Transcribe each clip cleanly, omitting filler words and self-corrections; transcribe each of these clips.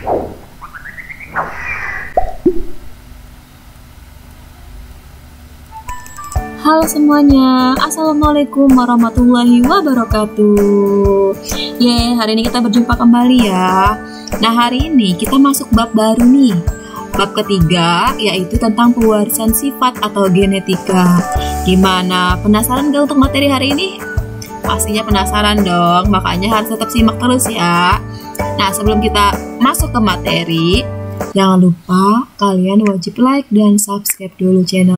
Halo semuanya, Assalamualaikum warahmatullahi wabarakatuh. Hari ini kita berjumpa kembali ya. Nah, hari ini kita masuk bab baru nih. Bab ketiga, yaitu tentang pewarisan sifat atau genetika. Gimana? Penasaran gak untuk materi hari ini? Pastinya penasaran dong, makanya harus tetap simak terus ya. Nah, sebelum kita masuk ke materi, jangan lupa kalian wajib like dan subscribe dulu channel.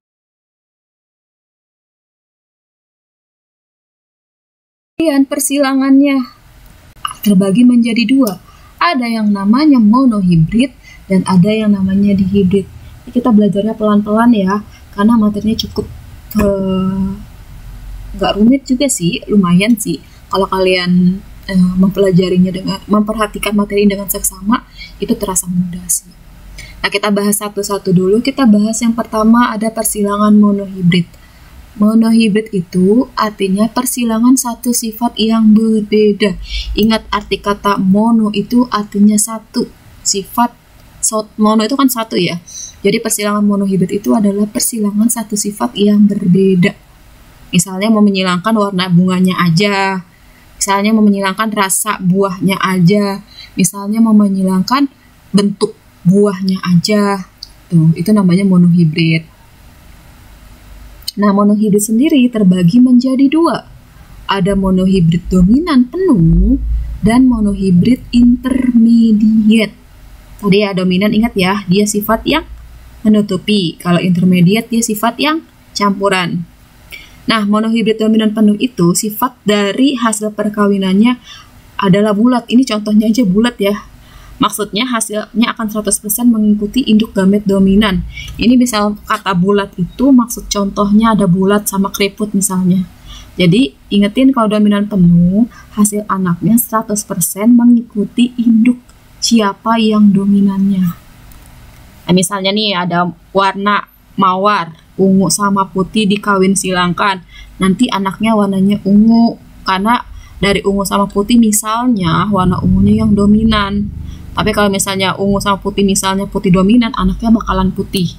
Persilangannya terbagi menjadi dua. Ada yang namanya monohibrid dan ada yang namanya dihibrid. Kita belajarnya pelan-pelan ya, karena materinya cukup nggak rumit juga sih, lumayan sih. Kalau kalian mempelajarinya dengan memperhatikan materi dengan seksama, itu terasa mudah sih. Nah, kita bahas satu-satu dulu. Kita bahas yang pertama, ada persilangan monohibrid. Monohibrid itu artinya persilangan satu sifat yang berbeda. Ingat, arti kata mono itu artinya satu sifat. Mono itu kan satu ya. Jadi persilangan monohibrid itu adalah persilangan satu sifat yang berbeda. Misalnya mau menghilangkan warna bunganya aja. Misalnya mau menghilangkan rasa buahnya aja. Misalnya mau menghilangkan bentuk buahnya aja. Tuh, itu namanya monohibrid. Nah, monohibrid sendiri terbagi menjadi dua. Ada monohibrid dominan penuh dan monohibrid intermediate. Tadi ya, dominan ingat ya, dia sifat yang menutupi. Kalau intermediate dia sifat yang campuran. Nah, monohibrid dominan penuh itu sifat dari hasil perkawinannya adalah bulat. Ini contohnya aja bulat ya. Maksudnya hasilnya akan 100% mengikuti induk gamet dominan. Ini bisa kata bulat itu maksud contohnya ada bulat sama keriput misalnya. Jadi ingetin kalau dominan penuh hasil anaknya 100% mengikuti induk siapa yang dominannya. Nah, misalnya nih ada warna mawar, ungu sama putih dikawin silangkan. Nanti anaknya warnanya ungu karena dari ungu sama putih misalnya warna ungunya yang dominan. Tapi kalau misalnya ungu sama putih, misalnya putih dominan, anaknya bakalan putih.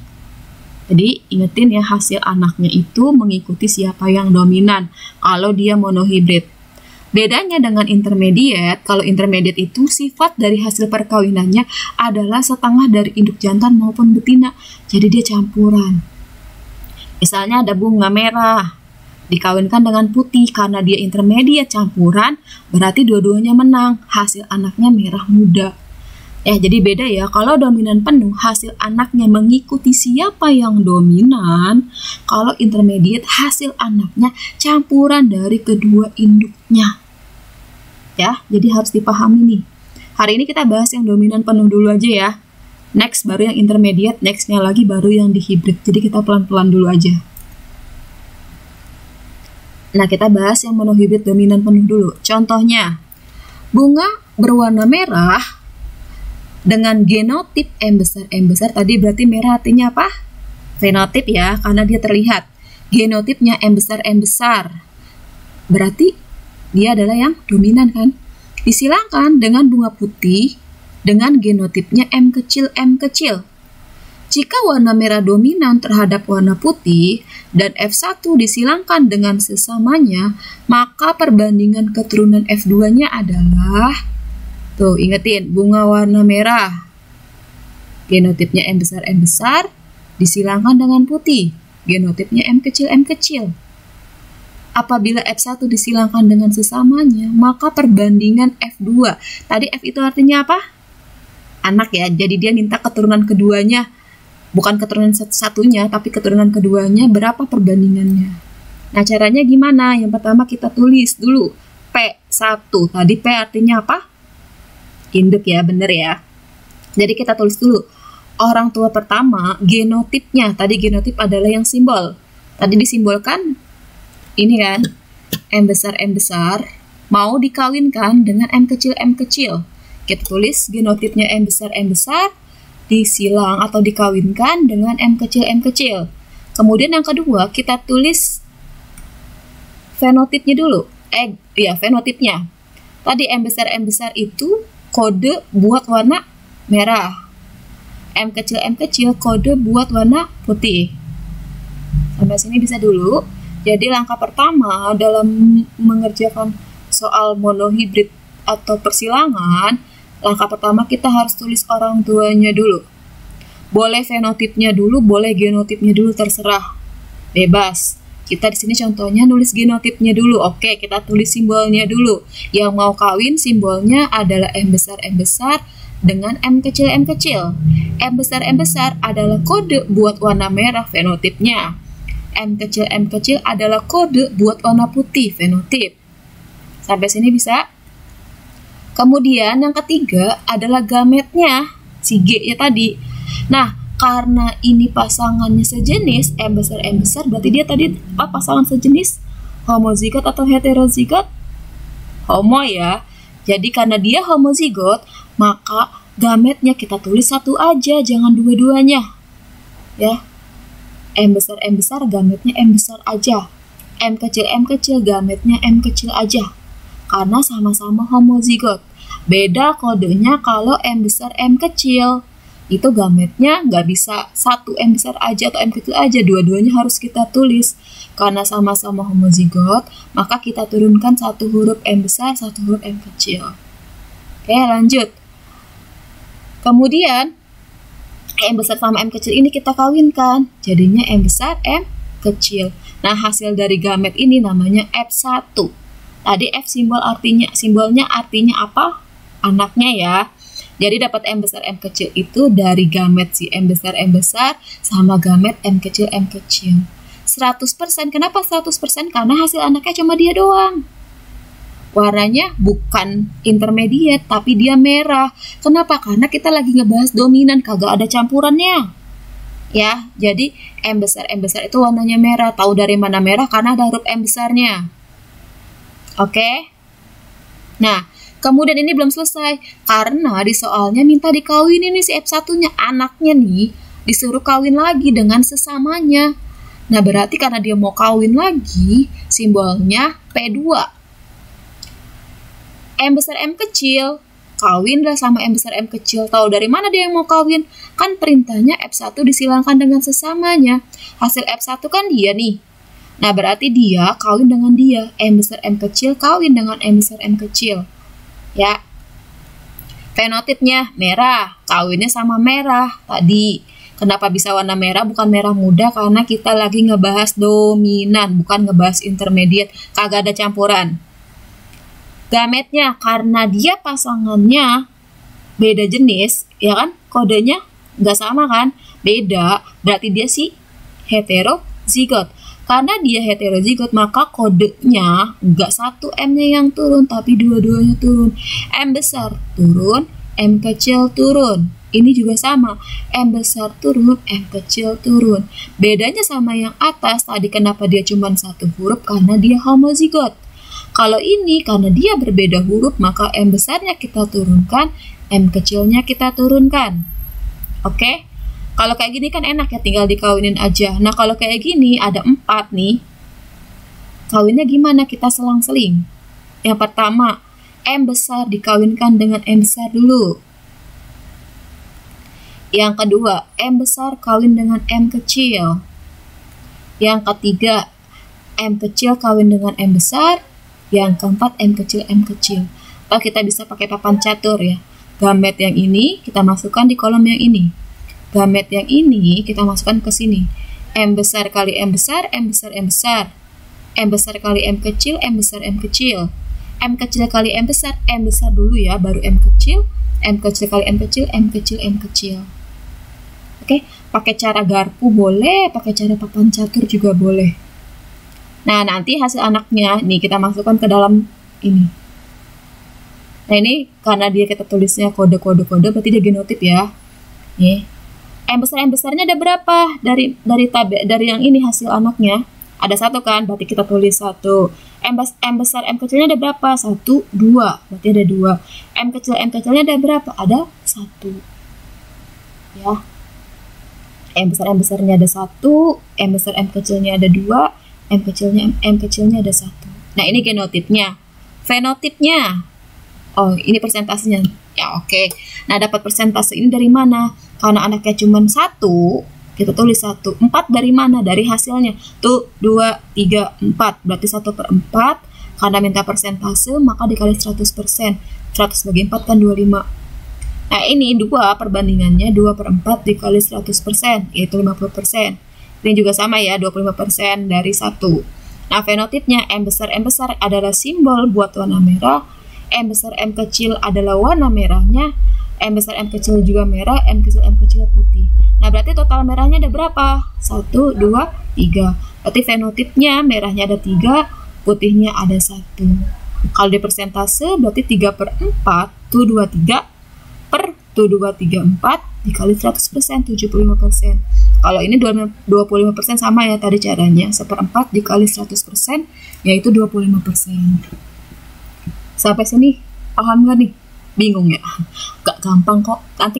Jadi ingetin ya, hasil anaknya itu mengikuti siapa yang dominan kalau dia monohibrid. Bedanya dengan intermediate, kalau intermediate itu sifat dari hasil perkawinannya adalah setengah dari induk jantan maupun betina. Jadi dia campuran. Misalnya ada bunga merah dikawinkan dengan putih, karena dia intermediate campuran, berarti dua-duanya menang. Hasil anaknya merah muda. Jadi beda ya, kalau dominan penuh hasil anaknya mengikuti siapa yang dominan. Kalau intermediate hasil anaknya campuran dari kedua induknya. Ya, jadi harus dipahami nih. Hari ini kita bahas yang dominan penuh dulu aja ya. Next baru yang intermediate, nextnya lagi baru yang dihibrid. Jadi kita pelan-pelan dulu aja. Nah, kita bahas yang monohibrid dominan penuh dulu. Contohnya, bunga berwarna merah dengan genotip M besar tadi berarti merah artinya apa? Fenotip ya, karena dia terlihat. Genotipnya M besar berarti dia adalah yang dominan kan? Disilangkan dengan bunga putih dengan genotipnya M kecil. Jika warna merah dominan terhadap warna putih dan F1 disilangkan dengan sesamanya, maka perbandingan keturunan F2-nya adalah, tuh ingetin, bunga warna merah genotipnya M besar disilangkan dengan putih genotipnya M kecil. Apabila F1 disilangkan dengan sesamanya, maka perbandingan F2, tadi F itu artinya apa? Anak ya, jadi dia minta keturunan keduanya, bukan keturunan satunya tapi keturunan keduanya berapa perbandingannya. Nah, caranya gimana? Yang pertama kita tulis dulu P1. Tadi P artinya apa? Induk ya, bener ya. Jadi kita tulis dulu orang tua pertama, genotipnya. Tadi genotip adalah yang simbol. Tadi disimbolkan ini kan, M besar mau dikawinkan dengan M kecil. Kita tulis genotipnya M besar disilang atau dikawinkan dengan M kecil. Kemudian yang kedua kita tulis fenotipnya dulu. Fenotipnya. Tadi M besar itu kode buat warna merah. M kecil kode buat warna putih. Sampai sini bisa dulu. Jadi langkah pertama dalam mengerjakan soal monohibrid atau persilangan, langkah pertama kita harus tulis orang tuanya dulu. Boleh fenotipnya dulu, boleh genotipnya dulu, terserah. Bebas. Kita di sini contohnya nulis genotipnya dulu. Oke, kita tulis simbolnya dulu. Yang mau kawin simbolnya adalah M besar dengan M kecil. M besar adalah kode buat warna merah, fenotipnya. M kecil adalah kode buat warna putih, fenotip. Sampai sini bisa? Kemudian yang ketiga adalah gametnya, si G ya tadi. Nah, karena ini pasangannya sejenis, M besar, berarti dia tadi pasangan sejenis? Homozigot atau heterozigot? Homo ya. Jadi karena dia homozigot, maka gametnya kita tulis satu aja, jangan dua-duanya. Ya. M besar, gametnya M besar aja. M kecil, gametnya M kecil aja. Karena sama-sama homozigot. Beda kodenya kalau M besar, M kecil. Itu gametnya nggak bisa satu M besar aja atau M kecil aja. Dua-duanya harus kita tulis. Karena sama-sama homozigot, maka kita turunkan satu huruf M besar, satu huruf M kecil. Oke, lanjut. Kemudian, M besar sama M kecil ini kita kawinkan. Jadinya M besar, M kecil. Nah, hasil dari gamet ini namanya F1. Tadi F simbolnya artinya apa? Anaknya ya. Jadi dapat M besar, M kecil itu dari gamet si M besar sama gamet M kecil. 100%. Kenapa 100%? Karena hasil anaknya cuma dia doang. Warnanya bukan intermediate, tapi dia merah. Kenapa? Karena kita lagi ngebahas dominan, kagak ada campurannya. Ya, jadi M besar itu warnanya merah. Tahu dari mana merah? Karena ada huruf M besarnya. Oke? Nah, kemudian ini belum selesai. Karena di soalnya minta dikawinin nih si F1-nya. Anaknya nih, disuruh kawin lagi dengan sesamanya. Nah, berarti karena dia mau kawin lagi, simbolnya P2. M besar M kecil, kawinlah sama M besar M kecil. Tahu dari mana dia yang mau kawin? Kan perintahnya F1 disilangkan dengan sesamanya. Hasil F1 kan dia nih. Nah, berarti dia kawin dengan dia. M besar M kecil kawin dengan M besar M kecil. Ya. Fenotipnya merah, kawinnya sama merah tadi. Kenapa bisa warna merah bukan merah muda? Karena kita lagi ngebahas dominan, bukan ngebahas intermediate. Kagak ada campuran. Gametnya karena dia pasangannya beda jenis, ya kan? Kodenya nggak sama kan? Beda, berarti dia si heterozigot. Karena dia heterozigot, maka kodenya nggak satu M-nya yang turun, tapi dua-duanya turun. M besar turun, M kecil turun. Ini juga sama, M besar turun, M kecil turun. Bedanya sama yang atas, tadi kenapa dia cuma satu huruf? Karena dia homozigot. Kalau ini karena dia berbeda huruf, maka M besarnya kita turunkan, M kecilnya kita turunkan. Oke? Kalau kayak gini kan enak ya, tinggal dikawinin aja. Nah, kalau kayak gini ada 4 nih. Kawinnya gimana? Kita selang-seling. Yang pertama, M besar dikawinkan dengan M besar dulu. Yang kedua, M besar kawin dengan M kecil. Yang ketiga, M kecil kawin dengan M besar. Yang keempat, M kecil. Atau kita bisa pakai papan catur ya. Gamet yang ini kita masukkan di kolom yang ini. Gamet yang ini kita masukkan ke sini. M besar kali M besar, M besar. M besar kali M kecil, M besar. M kecil kali M besar dulu ya, baru M kecil kali M kecil. Oke, pakai cara garpu boleh, pakai cara papan catur juga boleh. Nah, nanti hasil anaknya nih kita masukkan ke dalam ini. Nah, ini karena dia kita tulisnya kode-kode berarti dia genotip ya. Nih. M besarnya ada berapa? Dari yang ini hasil anaknya. Ada 1 kan? Berarti kita tulis 1. M besar M kecilnya ada berapa? 1, 2. Berarti ada 2. M kecilnya ada berapa? Ada 1. Ya. M besarnya ada 1, M besar M kecilnya ada 2. M kecilnya ada 1. Nah, ini genotipnya. Fenotipnya, oh ini persentasenya. Ya oke. Nah, dapat persentase ini dari mana? Karena anaknya cuma 1, kita tulis 1. 4 dari mana? Dari hasilnya. Tuh, 2, 3, 4. Berarti 1/4. Karena minta persentase, maka dikali 100%. 100 bagi 4 kan 25. Nah, ini 2 perbandingannya 2/4 dikali 100%, yaitu 50%. Ini juga sama ya, 25% dari 1. Nah, fenotipnya M besar adalah simbol buat warna merah, M besar M kecil adalah warna merahnya, M besar M kecil juga merah, M kecil putih. Nah, berarti total merahnya ada berapa? 1, 2, 3. Berarti fenotipnya merahnya ada 3, putihnya ada 1. Kalau di persentase berarti 3/4, tuh 23 per tuh 234 dikali 100%, 75%. Kalau ini 25% sama ya tadi caranya, 1/4 dikali 100%, yaitu 25%. Sampai sini paham nggak nih? Bingung ya? Gak gampang kok. Nanti